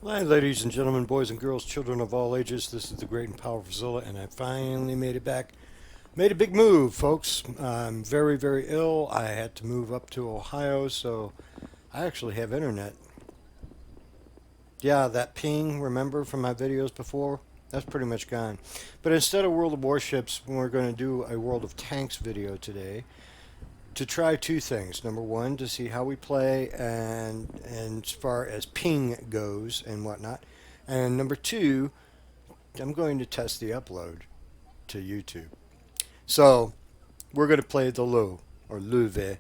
Hi, ladies and gentlemen, boys and girls, children of all ages. This is the great and powerful Zilla, and I finally made it back. Made a big move, folks. I'm very, very ill. I had to move up to Ohio, so I actually have internet. Yeah, that ping, remember from my videos before? That's pretty much gone. But instead of World of Warships, we're going to do a World of Tanks video today to try two things. Number one, to see how we play and as far as ping goes and whatnot. And number two, I'm going to test the upload to YouTube. So we're going to play the Lowe or Löwe.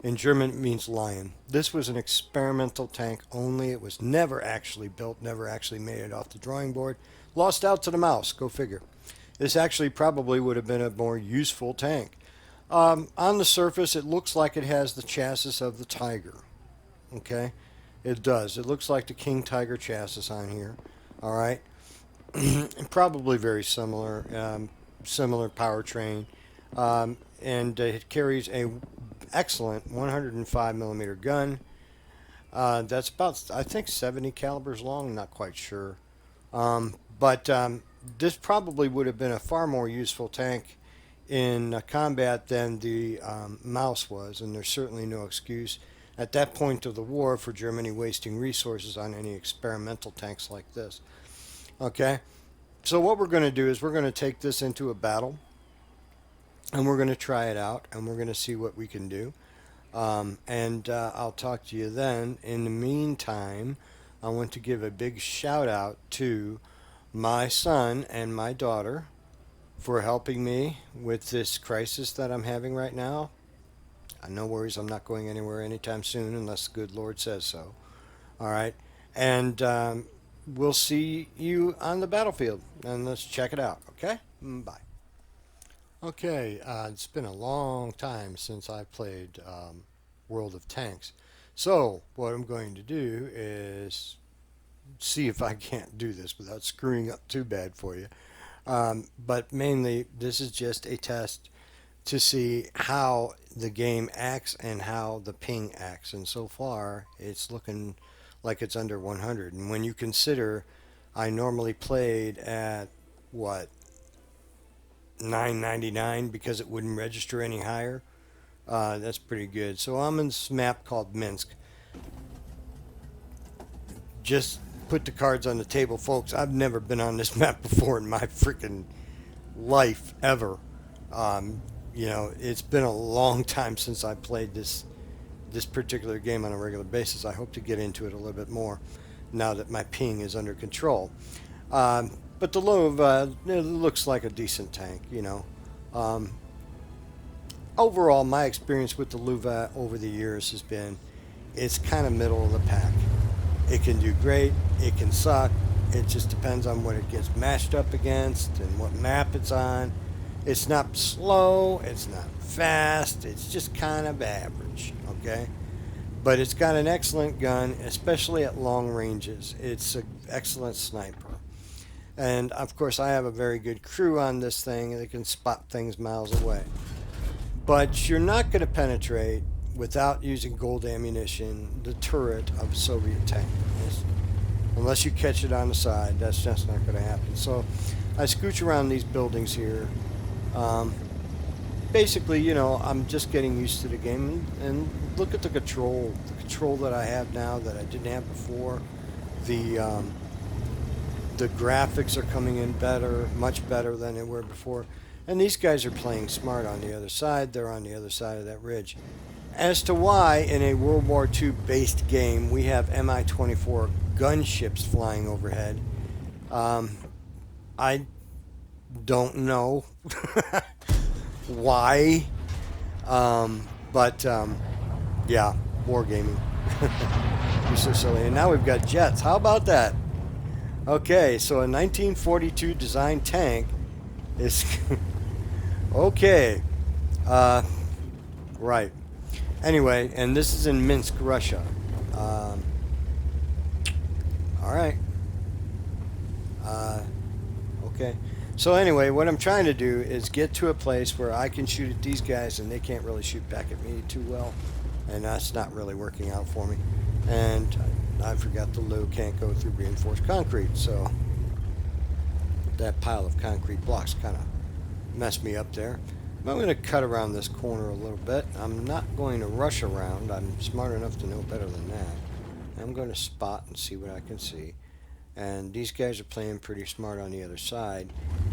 In German, it means lion. This was an experimental tank only. It was never actually built, never actually made it off the drawing board. Lost out to the mouse, go figure. This actually probably would have been a more useful tank. On the surface, it looks like it has the chassis of the Tiger. Okay, it does. It looks like the King Tiger chassis on here. All right, probably very similar, similar powertrain, and it carries a excellent 105 millimeter gun. That's about, I think, 70 calibers long. Not quite sure, but this probably would have been a far more useful tank in combat than the mouse was, and there's certainly no excuse at that point of the war for Germany wasting resources on any experimental tanks like this. Okay, so what we're going to do is we're going to take this into a battle, and we're going to try it out, and we're going to see what we can do. And I'll talk to you then. In the meantime, I want to give a big shout out to my son and my daughter for helping me with this crisis that I'm having right now. No worries, I'm not going anywhere anytime soon unless the good Lord says so. All right, and we'll see you on the battlefield, and let's check it out. Okay, bye. Okay, it's been a long time since I played World of Tanks, so what I'm going to do is see if I can't do this without screwing up too bad for you. But mainly, this is just a test to see how the game acts and how the ping acts. And so far, it's looking like it's under 100. And when you consider I normally played at, what, 999 because it wouldn't register any higher, that's pretty good. So I'm in this map called Minsk. Just put the cards on the table, folks. I've never been on this map before in my freaking life ever. You know, it's been a long time since I played this particular game on a regular basis. I hope to get into it a little bit more now that my ping is under control. But the Lowe it looks like a decent tank, you know. Overall, my experience with the Lowe over the years has been it's kind of middle of the pack. It can do great, it can suck, it just depends on what it gets matched up against and what map it's on. It's not slow, it's not fast, it's just kind of average, okay? But it's got an excellent gun, especially at long ranges. It's an excellent sniper. And of course I have a very good crew on this thing that can spot things miles away. But you're not going to penetrate without using gold ammunition the turret of a Soviet tank. Unless you catch it on the side, that's just not going to happen. So I scooch around these buildings here. Basically, you know, I'm just getting used to the game, and look at the control that I have now that I didn't have before. The graphics are coming in better, much better than they were before. And these guys are playing smart on the other side. They're on the other side of that ridge. As to why, in a World War II based game, we have Mi-24 gunships flying overhead, I don't know why, but yeah, wargaming. You're so silly. And now we've got jets. How about that? Okay, so a 1942 design tank is okay. Right. Anyway, and this is in Minsk, Russia. All right. Okay. So anyway, what I'm trying to do is get to a place where I can shoot at these guys and they can't really shoot back at me too well. And that's not really working out for me. And I forgot the Lowe can't go through reinforced concrete, so that pile of concrete blocks kind of messed me up there. But I'm going to cut around this corner a little bit. I'm not going to rush around. I'm smart enough to know better than that. I'm going to spot and see what I can see. And these guys are playing pretty smart on the other side.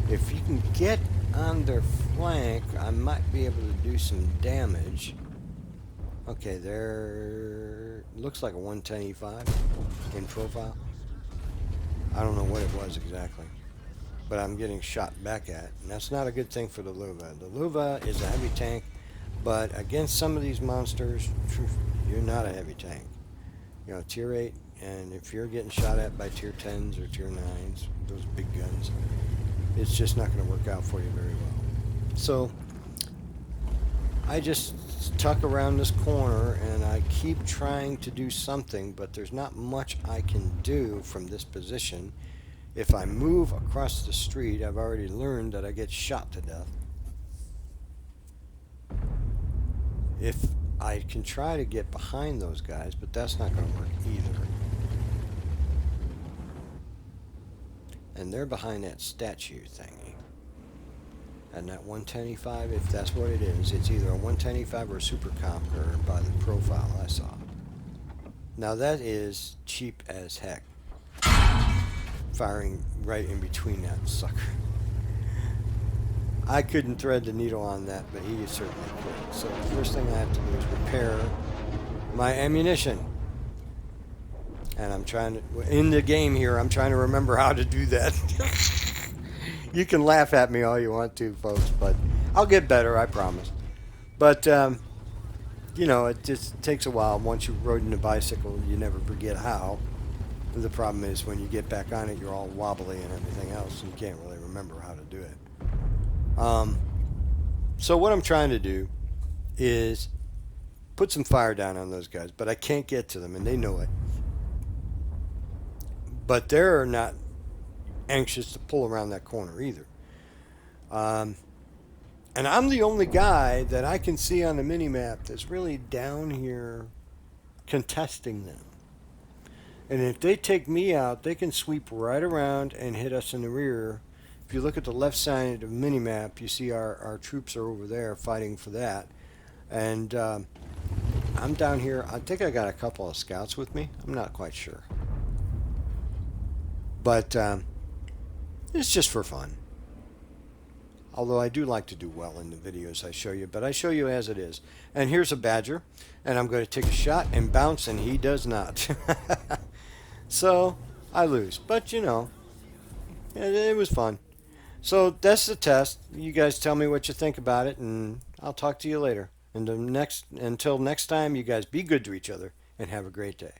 If you can get on their flank, I might be able to do some damage. Okay, there looks like a 110E5 in profile. I don't know what it was exactly, but I'm getting shot back at, and that's not a good thing for the Lowe. The Lowe is a heavy tank, but against some of these monsters, you're not a heavy tank. You know, tier 8, and if you're getting shot at by tier 10s or tier 9s, those big guns, it's just not going to work out for you very well. So I just tuck around this corner and I keep trying to do something, but there's not much I can do from this position. If I move across the street, I've already learned that I get shot to death. If I can try to get behind those guys, but that's not going to work either. And they're behind that statue thingy. And that 110E5, if that's what it is, it's either a 110E5 or a Super Conqueror by the profile I saw. Now that is cheap as heck. Firing right in between that sucker. I couldn't thread the needle on that, but he certainly could. So the first thing I have to do is repair my ammunition. And I'm trying to, in the game here, I'm trying to remember how to do that. You can laugh at me all you want to, folks, but I'll get better, I promise. But, you know, it just takes a while. Once you've ridden a bicycle, you never forget how. The problem is when you get back on it, you're all wobbly and everything else, and you can't really remember how to do it. So what I'm trying to do is put some fire down on those guys, but I can't get to them, and they know it. But they're not anxious to pull around that corner either. And I'm the only guy that I can see on the mini-map that's really down here contesting them. And if they take me out, they can sweep right around and hit us in the rear. If you look at the left side of the mini-map, you see our troops are over there fighting for that. And I'm down here. I think I got a couple of scouts with me. I'm not quite sure. But it's just for fun. Although I do like to do well in the videos I show you, but I show you as it is. And here's a badger, and I'm going to take a shot and bounce, and he does not. So I lose, but you know, it was fun. So that's the test. You guys tell me what you think about it, and I'll talk to you later. And until next time, you guys be good to each other and have a great day.